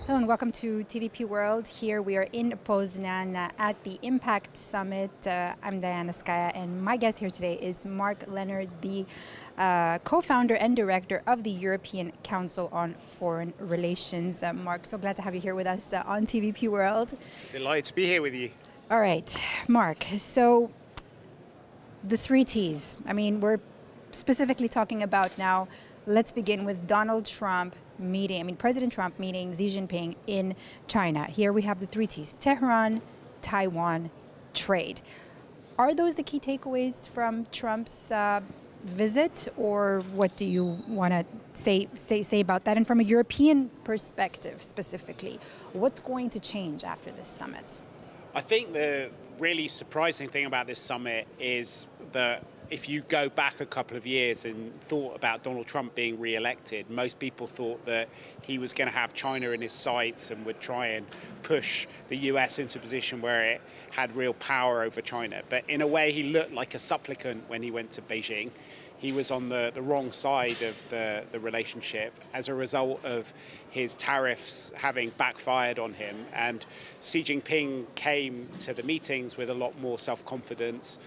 Hello and welcome to TVP World. Here we are in Poznan at the Impact Summit. I'm Diana Skaya, and my guest here today is Mark Leonard, the co-founder and director of the European Council on Foreign Relations. Mark, so glad to have you here with us on TVP World. Delighted to be here with you. All right, Mark, so the three T's. I mean, we're specifically talking about now. Let's begin with President Trump meeting Xi Jinping in China. Here we have the three T's: Tehran, Taiwan, trade. Are those the key takeaways from Trump's visit, or what do you want to say about that? And from a European perspective specifically, what's going to change after this summit? I think the really surprising thing about this summit is that if you go back a couple of years and thought about Donald Trump being re-elected, most people thought that he was going to have China in his sights and would try and push the US into a position where it had real power over China. But in a way, he looked like a supplicant when he went to Beijing. He was on the wrong side of the relationship as a result of his tariffs having backfired on him. And Xi Jinping came to the meetings with a lot more self-confidence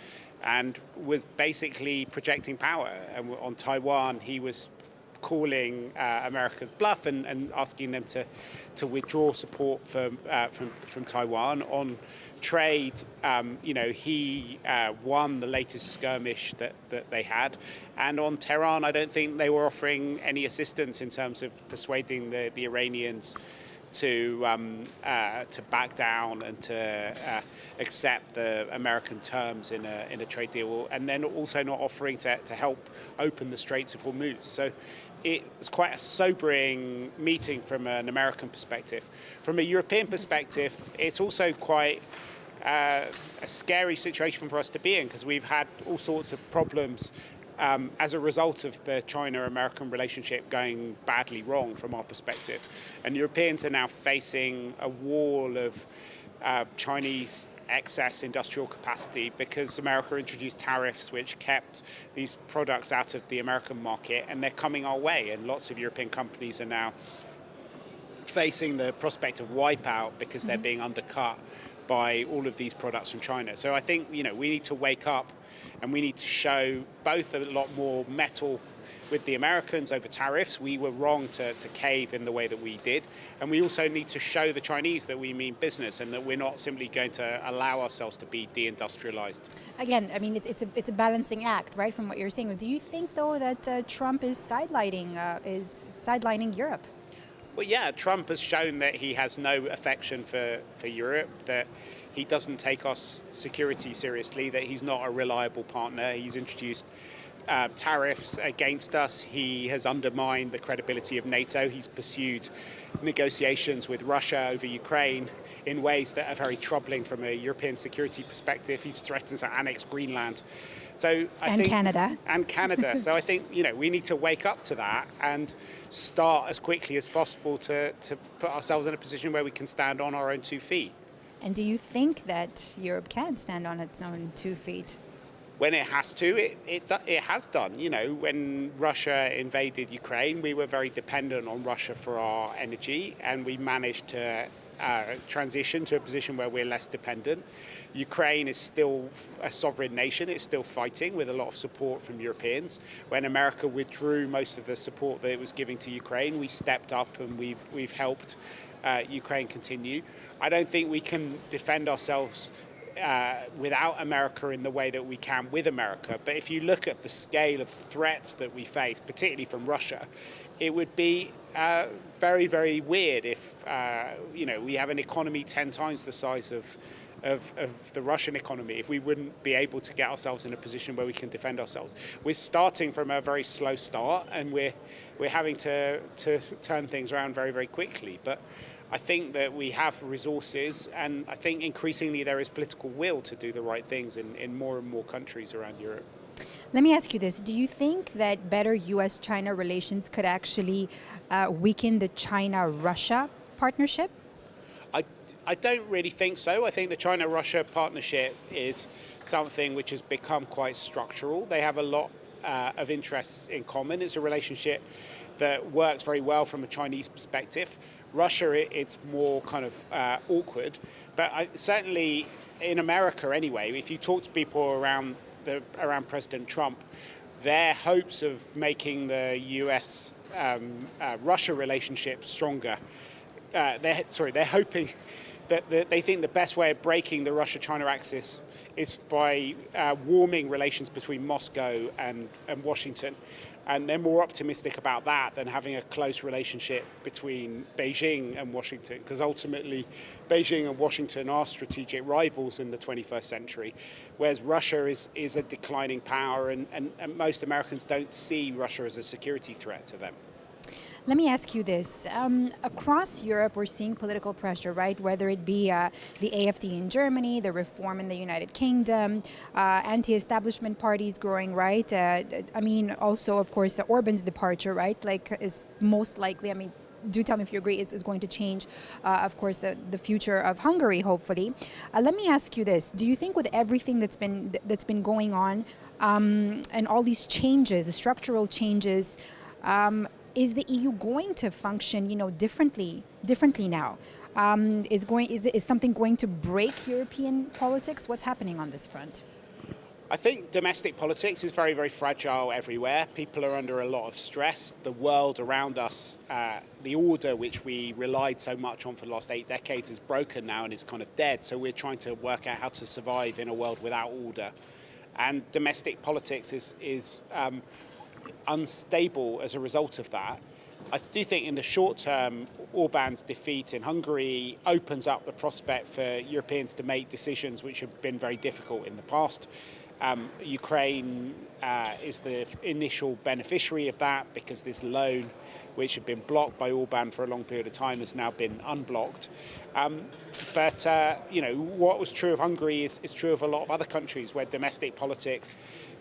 and was basically projecting power. And on Taiwan, he was calling America's bluff and asking them to withdraw support from Taiwan. On trade, he won the latest skirmish that they had. And on Tehran, I don't think they were offering any assistance in terms of persuading the Iranians to back down and to accept the American terms in a trade deal, and then also not offering to help open the Straits of Hormuz. So it was quite a sobering meeting from an American perspective. From a European perspective, it's also quite a scary situation for us to be in, because we've had all sorts of problems as a result of the China-American relationship going badly wrong from our perspective. And Europeans are now facing a wall of Chinese excess industrial capacity because America introduced tariffs which kept these products out of the American market, and they're coming our way. And lots of European companies are now facing the prospect of wipeout because they're being undercut by all of these products from China. So I think, we need to wake up and we need to show both a lot more mettle with the Americans over tariffs. We were wrong to cave in the way that we did. And we also need to show the Chinese that we mean business and that we're not simply going to allow ourselves to be deindustrialized. Again, I mean, it's a balancing act, right, from what you're saying. Do you think, though, that Trump is sidelining Europe? Well, yeah, Trump has shown that he has no affection for Europe, that he doesn't take our security seriously, that he's not a reliable partner. He's introduced tariffs against us. He has undermined the credibility of NATO. He's pursued negotiations with Russia over Ukraine in ways that are very troubling from a European security perspective. He's threatened to annex Greenland. So I think Canada. And Canada. So I think, we need to wake up to that and start as quickly as possible to put ourselves in a position where we can stand on our own 2 feet. And do you think that Europe can stand on its own 2 feet? When it has to, it has done. When Russia invaded Ukraine, we were very dependent on Russia for our energy, and we managed to transition to a position where we're less dependent. Ukraine is still a sovereign nation. It's still fighting with a lot of support from Europeans. When America withdrew most of the support that it was giving to Ukraine, we stepped up and we've helped Ukraine continue. I don't think we can defend ourselves without America in the way that we can with America. But if you look at the scale of threats that we face, particularly from Russia, it would be very, very weird if we have an economy 10 times the size of the Russian economy, if we wouldn't be able to get ourselves in a position where we can defend ourselves. We're starting from a very slow start, and we're having to turn things around very, very quickly. But I think that we have resources, and I think increasingly there is political will to do the right things in more and more countries around Europe. Let me ask you this. Do you think that better U.S. China relations could actually weaken the China-Russia partnership? I don't really think so. I think the China-Russia partnership is something which has become quite structural. They have a lot of interests in common. It's a relationship that works very well from a Chinese perspective. Russia, it's more kind of awkward. But certainly in America anyway, if you talk to people around President Trump, their hopes of making the U.S. Russia relationship stronger, they're hoping that they think the best way of breaking the Russia-China axis is by warming relations between Moscow and Washington. And they're more optimistic about that than having a close relationship between Beijing and Washington, because ultimately Beijing and Washington are strategic rivals in the 21st century, whereas Russia is a declining power, and most Americans don't see Russia as a security threat to them. Let me ask you this. Across Europe, we're seeing political pressure, right? Whether it be the AfD in Germany, the Reform in the United Kingdom, anti-establishment parties growing, right? Also, of course, Orban's departure, right? Is most likely, do tell me if you agree, is going to change, of course, the future of Hungary, hopefully. Let me ask you this. Do you think with everything that's been going on and all these changes, the structural changes, is the EU going to function, differently now? Is something going to break European politics? What's happening on this front? I think domestic politics is very, very fragile everywhere. People are under a lot of stress. The world around us, the order which we relied so much on for the last 8 decades is broken now and is kind of dead. So we're trying to work out how to survive in a world without order. And domestic politics is unstable as a result of that. I do think in the short term, Orban's defeat in Hungary opens up the prospect for Europeans to make decisions which have been very difficult in the past. Ukraine is the initial beneficiary of that, because this loan, which had been blocked by Orban for a long period of time, has now been unblocked. But what was true of Hungary is true of a lot of other countries, where domestic politics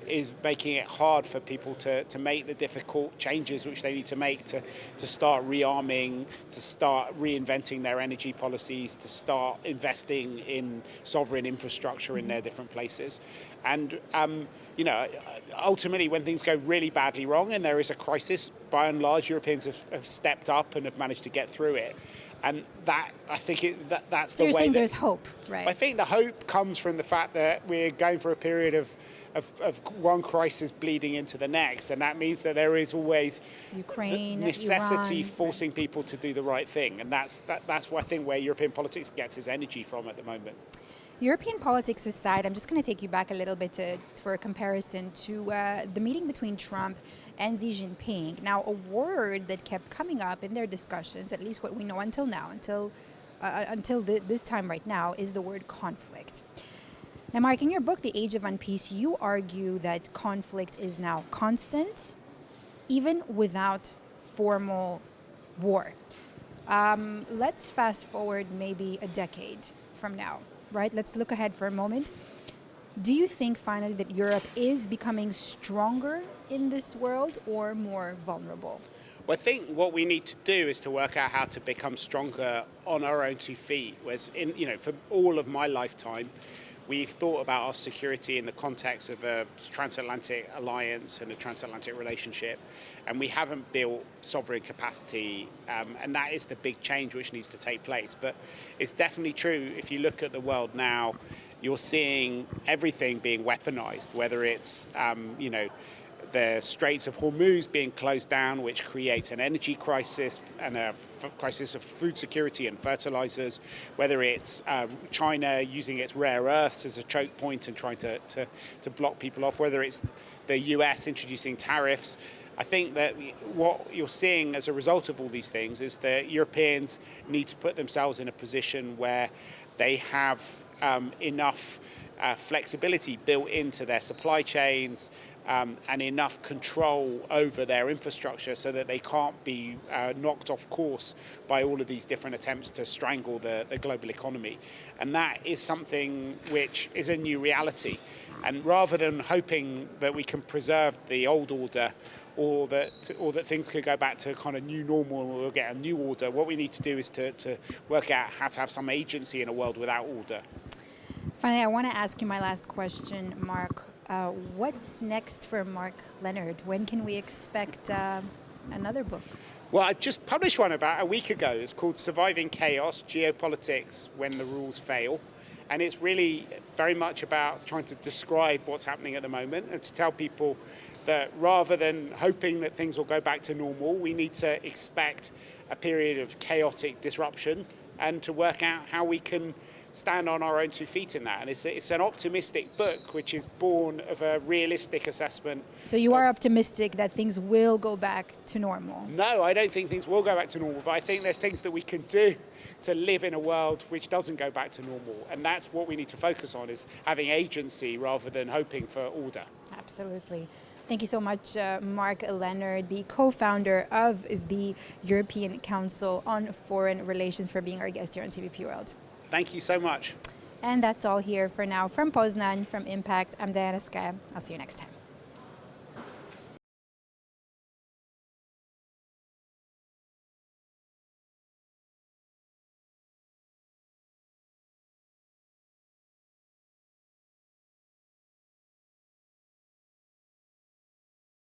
is making it hard for people to make the difficult changes which they need to make to start rearming, to start reinventing their energy policies, to start investing in sovereign infrastructure in their different places. And ultimately, when things go really badly wrong and there is a crisis, by and large, Europeans have stepped up and have managed to get through it. And that, I think, that's so the way. You're saying there's hope, right? I think the hope comes from the fact that we're going for a period of one crisis bleeding into the next, and that means that there is always Ukraine, necessity Iran, forcing people to do the right thing, and that's what I think where European politics gets its energy from at the moment. European politics aside, I'm just going to take you back a little bit for a comparison to the meeting between Trump and Xi Jinping. Now, a word that kept coming up in their discussions, at least what we know until now, until this time right now, is the word conflict. Now, Mark, in your book, The Age of Unpeace, you argue that conflict is now constant, even without formal war. Let's fast forward maybe a decade from now. Right? Let's look ahead for a moment. Do you think finally that Europe is becoming stronger in this world or more vulnerable? Well, I think what we need to do is to work out how to become stronger on our own 2 feet. Whereas, for all of my lifetime, we've thought about our security in the context of a transatlantic alliance and a transatlantic relationship, and we haven't built sovereign capacity, and that is the big change which needs to take place. But it's definitely true, if you look at the world now, you're seeing everything being weaponized, whether it's, the Straits of Hormuz being closed down, which creates an energy crisis and a crisis of food security and fertilizers, whether it's China using its rare earths as a choke point and trying to block people off, whether it's the US introducing tariffs. I think that what you're seeing as a result of all these things is that Europeans need to put themselves in a position where they have enough flexibility built into their supply chains, and enough control over their infrastructure so that they can't be knocked off course by all of these different attempts to strangle the global economy. And that is something which is a new reality. And rather than hoping that we can preserve the old order, or that things could go back to a kind of new normal and we'll get a new order, what we need to do is to work out how to have some agency in a world without order. Finally, I want to ask you my last question, Mark. What's next for Mark Leonard? When can we expect another book? Well, I just published one about a week ago. It's called Surviving Chaos, Geopolitics When the Rules Fail. And it's really very much about trying to describe what's happening at the moment and to tell people that rather than hoping that things will go back to normal, we need to expect a period of chaotic disruption and to work out how we can stand on our own 2 feet in that. And it's an optimistic book, which is born of a realistic assessment. So you are optimistic that things will go back to normal? No, I don't think things will go back to normal, but I think there's things that we can do to live in a world which doesn't go back to normal. And that's what we need to focus on, is having agency rather than hoping for order. Absolutely. Thank you so much, Mark Leonard, the co-founder of the European Council on Foreign Relations, for being our guest here on TVP World. Thank you so much. And that's all here for now from Poznan, from Impact. I'm Diana Skaya. I'll see you next time.